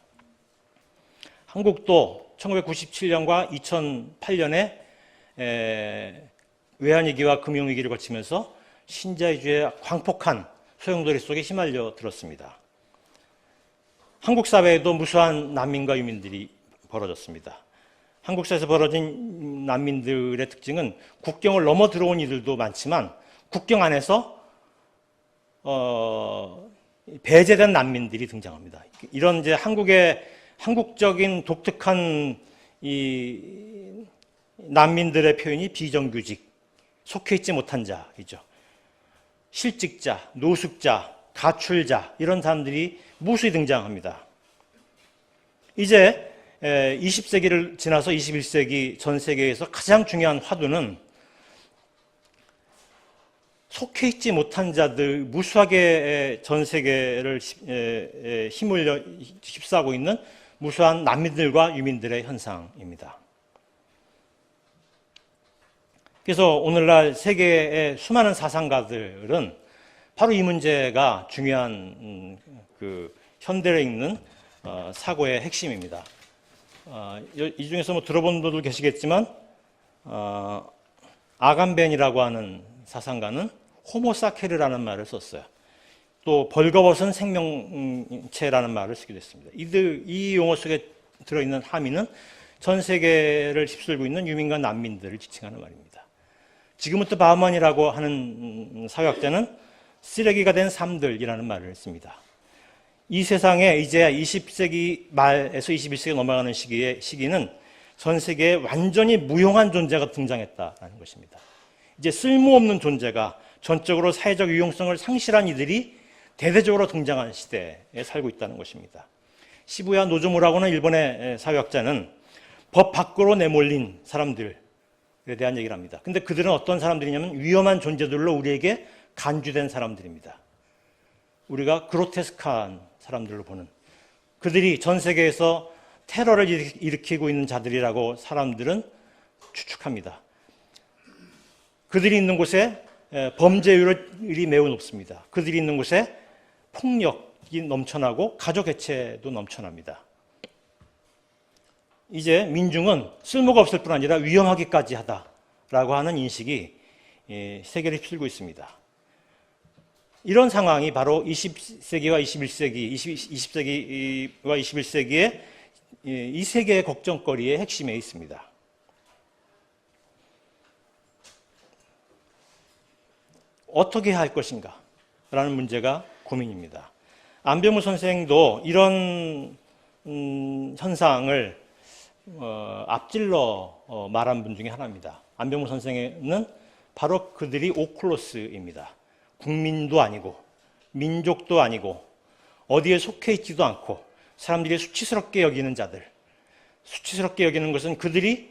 한국도 1997년과 2008년에 외환위기와 금융위기를 거치면서 신자유주의의 광폭한 소용돌이 속에 휘말려 들었습니다. 한국 사회에도 무수한 난민과 유민들이 벌어졌습니다. 한국 사회에서 벌어진 난민들의 특징은 국경을 넘어 들어온 이들도 많지만 국경 안에서 배제된 난민들이 등장합니다. 이런 이제 한국적인 독특한 이 난민들의 표현이 비정규직, 속해 있지 못한 자이죠. 실직자, 노숙자, 가출자 이런 사람들이 무수히 등장합니다. 이제 20세기를 지나서 21세기 전 세계에서 가장 중요한 화두는 속해 있지 못한 자들, 무수하게 전 세계를 휩싸고 있는 무수한 난민들과 유민들의 현상입니다. 그래서 오늘날 세계의 수많은 사상가들은 바로 이 문제가 중요한 현대에 있는 사고의 핵심입니다. 이 중에서 뭐 들어본 분들 계시겠지만 아감벤이라고 하는 사상가는 호모사케르라는 말을 썼어요. 또 벌거벗은 생명체라는 말을 쓰기도 했습니다. 이 용어 속에 들어있는 함의는 전 세계를 휩쓸고 있는 유민과 난민들을 지칭하는 말입니다. 지금부터 바우만이라고 하는 사회학자는 쓰레기가 된 삶들이라는 말을 씁니다. 이 세상에 이제 20세기 말에서 21세기 넘어가는 시기는 전 세계에 완전히 무용한 존재가 등장했다는 것입니다. 이제 쓸모없는 존재가 전적으로 사회적 유용성을 상실한 이들이 대대적으로 등장한 시대에 살고 있다는 것입니다. 시부야 노조무라고는 일본의 사회학자는 법 밖으로 내몰린 사람들에 대한 얘기를 합니다. 근데 그들은 어떤 사람들이냐면 위험한 존재들로 우리에게 간주된 사람들입니다. 우리가 그로테스크한 사람들로 보는, 그들이 전 세계에서 테러를 일으키고 있는 자들이라고 사람들은 추측합니다. 그들이 있는 곳에 범죄율이 매우 높습니다. 그들이 있는 곳에 폭력이 넘쳐나고 가족 해체도 넘쳐납니다. 이제 민중은 쓸모가 없을 뿐 아니라 위험하기까지 하다라고 하는 인식이 세계를 휩쓸고 있습니다. 이런 상황이 바로 20세기와 21세기, 20세기와 21세기의 이 세계의 걱정거리의 핵심에 있습니다. 어떻게 할 것인가? 라는 문제가 고민입니다. 안병무 선생도 이런 현상을 앞질러 말한 분 중에 하나입니다. 안병무 선생은 바로 그들이 오클로스입니다. 국민도 아니고 민족도 아니고 어디에 속해 있지도 않고 사람들이 수치스럽게 여기는 자들. 수치스럽게 여기는 것은 그들이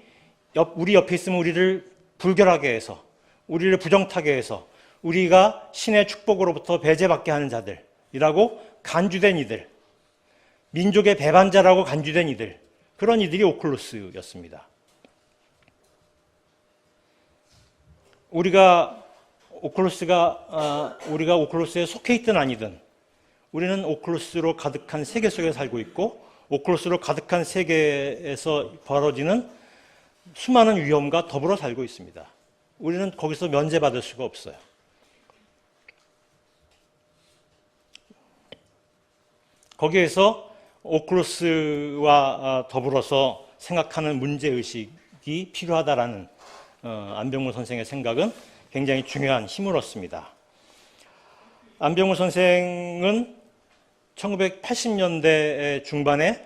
우리 옆에 있으면 우리를 불결하게 해서, 우리를 부정타게 해서 우리가 신의 축복으로부터 배제받게 하는 자들이라고 간주된 이들, 민족의 배반자라고 간주된 이들, 그런 이들이 오클로스였습니다. 우리가 오클로스에 속해 있든 아니든 우리는 오클로스로 가득한 세계 속에 살고 있고, 오클로스로 가득한 세계에서 벌어지는 수많은 위험과 더불어 살고 있습니다. 우리는 거기서 면제받을 수가 없어요. 거기에서 오클로스와 더불어서 생각하는 문제의식이 필요하다라는 안병무 선생의 생각은 굉장히 중요한 힘을 얻습니다. 안병무 선생은 1980년대 중반에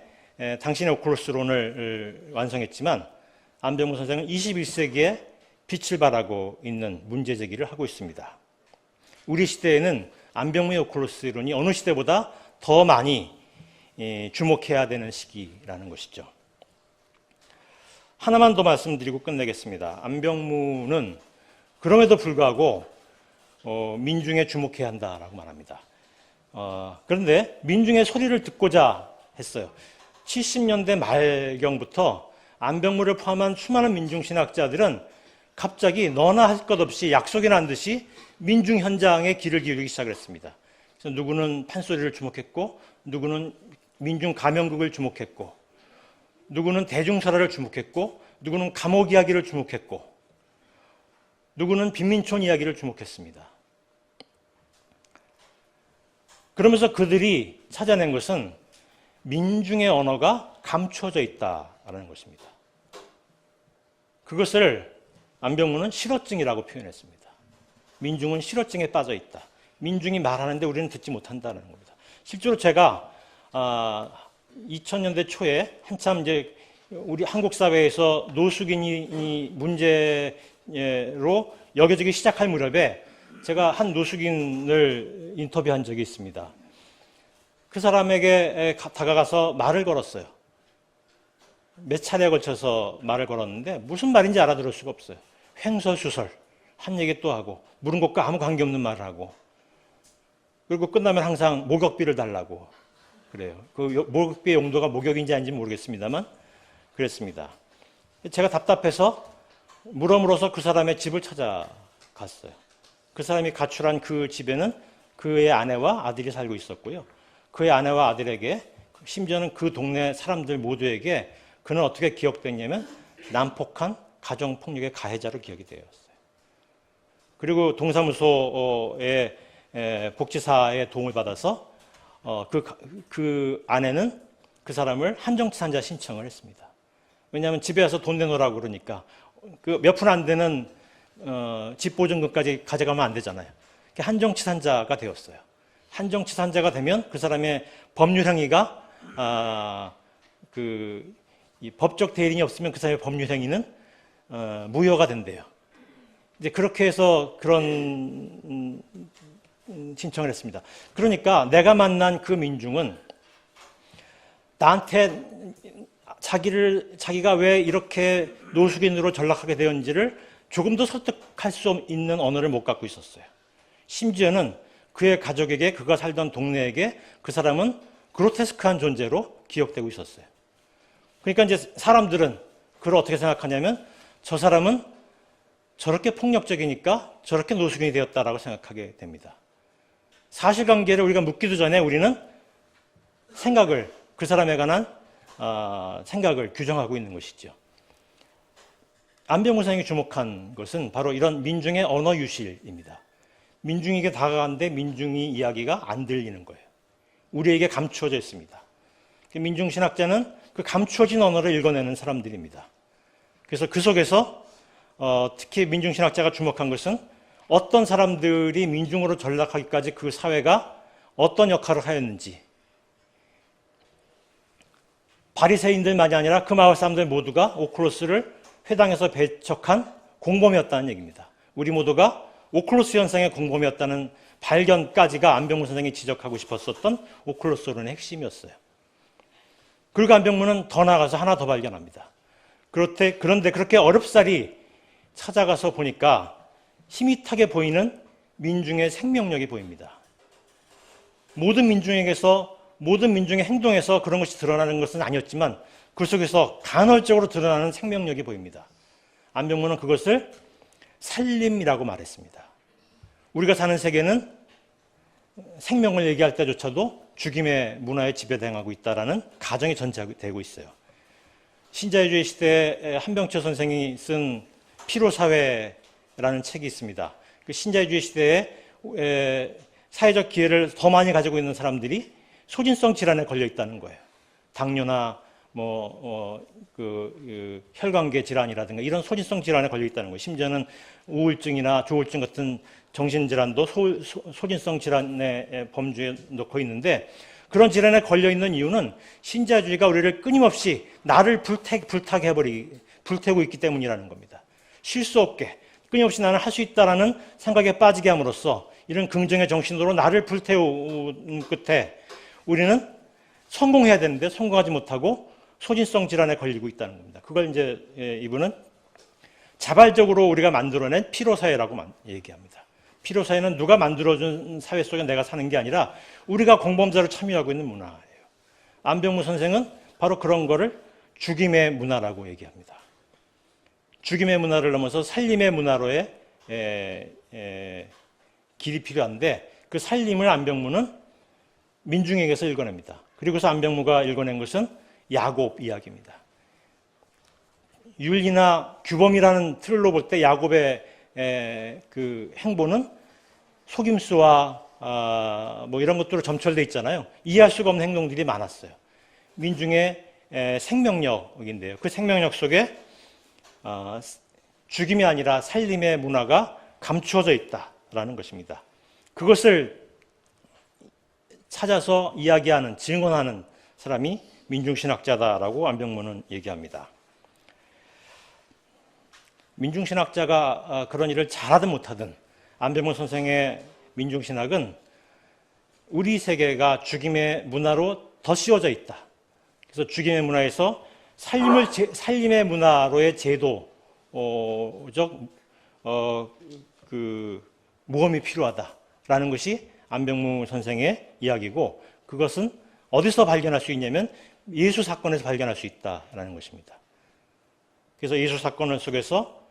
당신의 오클로스론을 완성했지만 안병무 선생은 21세기에 빛을 발하고 있는 문제 제기를 하고 있습니다. 우리 시대에는 안병무의 오클로스론이 어느 시대보다 더 많이 주목해야 되는 시기라는 것이죠. 하나만 더 말씀드리고 끝내겠습니다. 안병무는 그럼에도 불구하고 민중에 주목해야 한다라고 말합니다. 그런데 민중의 소리를 듣고자 했어요. 70년대 말경부터 안병무를 포함한 수많은 민중신학자들은 갑자기 너나 할 것 없이 약속이 난 듯이 민중 현장에 귀를 기울이기 시작을 했습니다. 그래서 누구는 판소리를 주목했고, 누구는 민중 가명극을 주목했고, 누구는 대중설화를 주목했고, 누구는 감옥 이야기를 주목했고, 누구는 빈민촌 이야기를 주목했습니다. 그러면서 그들이 찾아낸 것은 민중의 언어가 감춰져 있다라는 것입니다. 그것을 안병무는 실어증이라고 표현했습니다. 민중은 실어증에 빠져 있다. 민중이 말하는데 우리는 듣지 못한다는 겁니다. 실제로 제가 2000년대 초에 한참 이제 우리 한국 사회에서 노숙인이 문제로 여겨지기 시작할 무렵에 제가 한 노숙인을 인터뷰한 적이 있습니다. 그 사람에게 다가가서 말을 걸었어요. 몇 차례에 걸쳐서 말을 걸었는데 무슨 말인지 알아들을 수가 없어요. 횡설수설 한 얘기 또 하고, 물은 것과 아무 관계없는 말을 하고, 그리고 끝나면 항상 목욕비를 달라고 그래요. 그 목욕의 용도가 목욕인지 아닌지 모르겠습니다만 그랬습니다. 제가 답답해서 물어물어서 그 사람의 집을 찾아갔어요. 그 사람이 가출한 그 집에는 그의 아내와 아들이 살고 있었고요. 그의 아내와 아들에게, 심지어는 그 동네 사람들 모두에게 그는 어떻게 기억됐냐면 난폭한 가정폭력의 가해자로 기억이 되었어요. 그리고 동사무소의 복지사의 도움을 받아서 그 아내는 그 사람을 한정치산자 신청을 했습니다. 왜냐하면 집에 와서 돈 내놓으라고 그러니까 그 몇 푼 안 되는 집보증금까지 가져가면 안 되잖아요. 한정치산자가 되었어요. 한정치산자가 되면 그 사람의 법률 행위가 이 법적 대리인이 없으면 그 사람의 법률 행위는 무효가 된대요. 이제 그렇게 해서 그런 신청을 했습니다. 그러니까 내가 만난 그 민중은 나한테 자기가 왜 이렇게 노숙인으로 전락하게 되었는지를 조금도 설득할 수 있는 언어를 못 갖고 있었어요. 심지어는 그의 가족에게, 그가 살던 동네에게 그 사람은 그로테스크한 존재로 기억되고 있었어요. 그러니까 이제 사람들은 그걸 어떻게 생각하냐면 저 사람은 저렇게 폭력적이니까 저렇게 노숙인이 되었다라고 생각하게 됩니다. 사실관계를 우리가 묻기도 전에 우리는 그 사람에 관한 생각을 규정하고 있는 것이죠. 안병무 선생이 주목한 것은 바로 이런 민중의 언어 유실입니다. 민중에게 다가가는데 민중이 이야기가 안 들리는 거예요. 우리에게 감추어져 있습니다. 민중신학자는 그 감추어진 언어를 읽어내는 사람들입니다. 그래서 그 속에서 특히 민중신학자가 주목한 것은 어떤 사람들이 민중으로 전락하기까지 그 사회가 어떤 역할을 하였는지, 바리새인들만이 아니라 그 마을 사람들 모두가 오클로스를 회당에서 배척한 공범이었다는 얘기입니다. 우리 모두가 오클로스 현상의 공범이었다는 발견까지가 안병무 선생이 지적하고 싶었었던 오클로스론의 핵심이었어요. 그리고 안병무는 더 나아가서 하나 더 발견합니다. 그런데 그렇게 어렵사리 찾아가서 보니까 희밋하게 보이는 민중의 생명력이 보입니다. 모든 민중의 행동에서 그런 것이 드러나는 것은 아니었지만 그 속에서 간헐적으로 드러나는 생명력이 보입니다. 안병무는 그것을 살림이라고 말했습니다. 우리가 사는 세계는 생명을 얘기할 때조차도 죽임의 문화에 지배당하고 있다는 가정이 전제되고 있어요. 신자유주의 시대에 한병철 선생이 쓴 피로사회라는 책이 있습니다. 그 신자유주의 시대에 사회적 기회를 더 많이 가지고 있는 사람들이 소진성 질환에 걸려 있다는 거예요. 당뇨나 혈관계 질환이라든가 이런 소진성 질환에 걸려 있다는 거예요. 심지어는 우울증이나 조울증 같은 정신질환도 소진성 질환의 범주에 넣고 있는데, 그런 질환에 걸려 있는 이유는 신자유주의가 우리를 끊임없이 나를 불태우고 있기 때문이라는 겁니다. 쉴 수 없게 끊임없이 나는 할 수 있다라는 생각에 빠지게 함으로써 이런 긍정의 정신으로 나를 불태우는 끝에 우리는 성공해야 되는데 성공하지 못하고 소진성 질환에 걸리고 있다는 겁니다. 그걸 이제 이분은 자발적으로 우리가 만들어낸 피로사회라고 얘기합니다. 피로사회는 누가 만들어준 사회 속에 내가 사는 게 아니라 우리가 공범자로 참여하고 있는 문화예요. 안병무 선생은 바로 그런 거를 죽임의 문화라고 얘기합니다. 죽임의 문화를 넘어서 살림의 문화로의 길이 필요한데, 그 살림을 안병무는 민중에게서 읽어냅니다. 그리고서 안병무가 읽어낸 것은 야곱 이야기입니다. 윤리나 규범이라는 틀로 볼 때 야곱의 그 행보는 속임수와 이런 것들로 점철되어 있잖아요. 이해할 수가 없는 행동들이 많았어요. 민중의 생명력인데요. 그 생명력 속에 죽임이 아니라 살림의 문화가 감추어져 있다라는 것입니다. 그것을 찾아서 이야기하는, 증언하는 사람이 민중신학자다라고 안병무는 얘기합니다. 민중신학자가 그런 일을 잘하든 못하든 안병무 선생의 민중신학은 우리 세계가 죽임의 문화로 더 씌워져 있다. 그래서 죽임의 문화에서 살림의 문화로의 제도적 모험이 필요하다라는 것이 안병무 선생의 이야기고, 그것은 어디서 발견할 수 있냐면 예수 사건에서 발견할 수 있다라는 것입니다. 그래서 예수 사건 속에서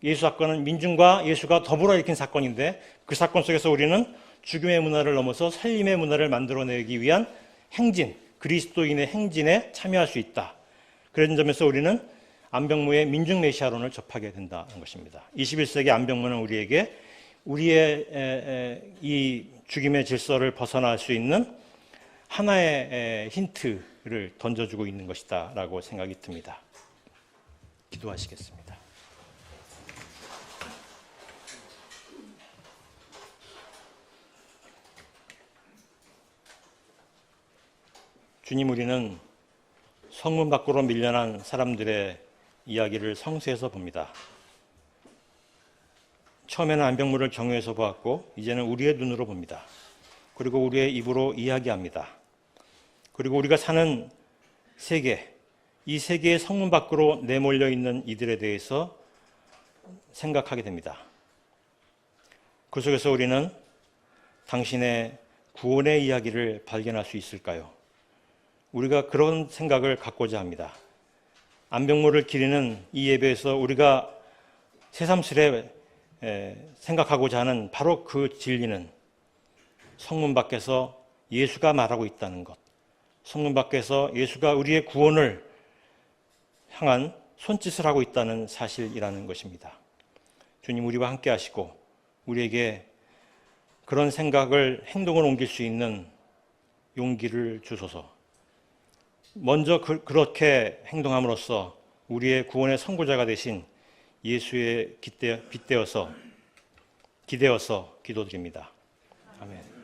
예수 사건은 민중과 예수가 더불어 일으킨 사건인데 그 사건 속에서 우리는 죽음의 문화를 넘어서 살림의 문화를 만들어내기 위한 행진, 그리스도인의 행진에 참여할 수 있다. 그런 점에서 우리는 안병무의 민중 메시아론을 접하게 된다는 것입니다. 21세기 안병무는 우리에게 우리의 이 죽임의 질서를 벗어날 수 있는 하나의 힌트를 던져주고 있는 것이다 라고 생각이 듭니다. 기도하시겠습니다. 주님, 우리는 성문 밖으로 밀려난 사람들의 이야기를 성서에서 봅니다. 처음에는 안병무를 경외해서 보았고 이제는 우리의 눈으로 봅니다. 그리고 우리의 입으로 이야기합니다. 그리고 우리가 사는 세계, 이 세계의 성문 밖으로 내몰려 있는 이들에 대해서 생각하게 됩니다. 그 속에서 우리는 당신의 구원의 이야기를 발견할 수 있을까요? 우리가 그런 생각을 갖고자 합니다. 안병무를 기리는 이 예배에서 우리가 새삼스레 생각하고자 하는 바로 그 진리는 성문 밖에서 예수가 말하고 있다는 것, 성문 밖에서 예수가 우리의 구원을 향한 손짓을 하고 있다는 사실이라는 것입니다. 주님, 우리와 함께 하시고 우리에게 그런 생각을 행동으로 옮길 수 있는 용기를 주소서. 먼저 그렇게 행동함으로써 우리의 구원의 선고자가 되신 예수의 기대어서 기도드립니다. 아멘.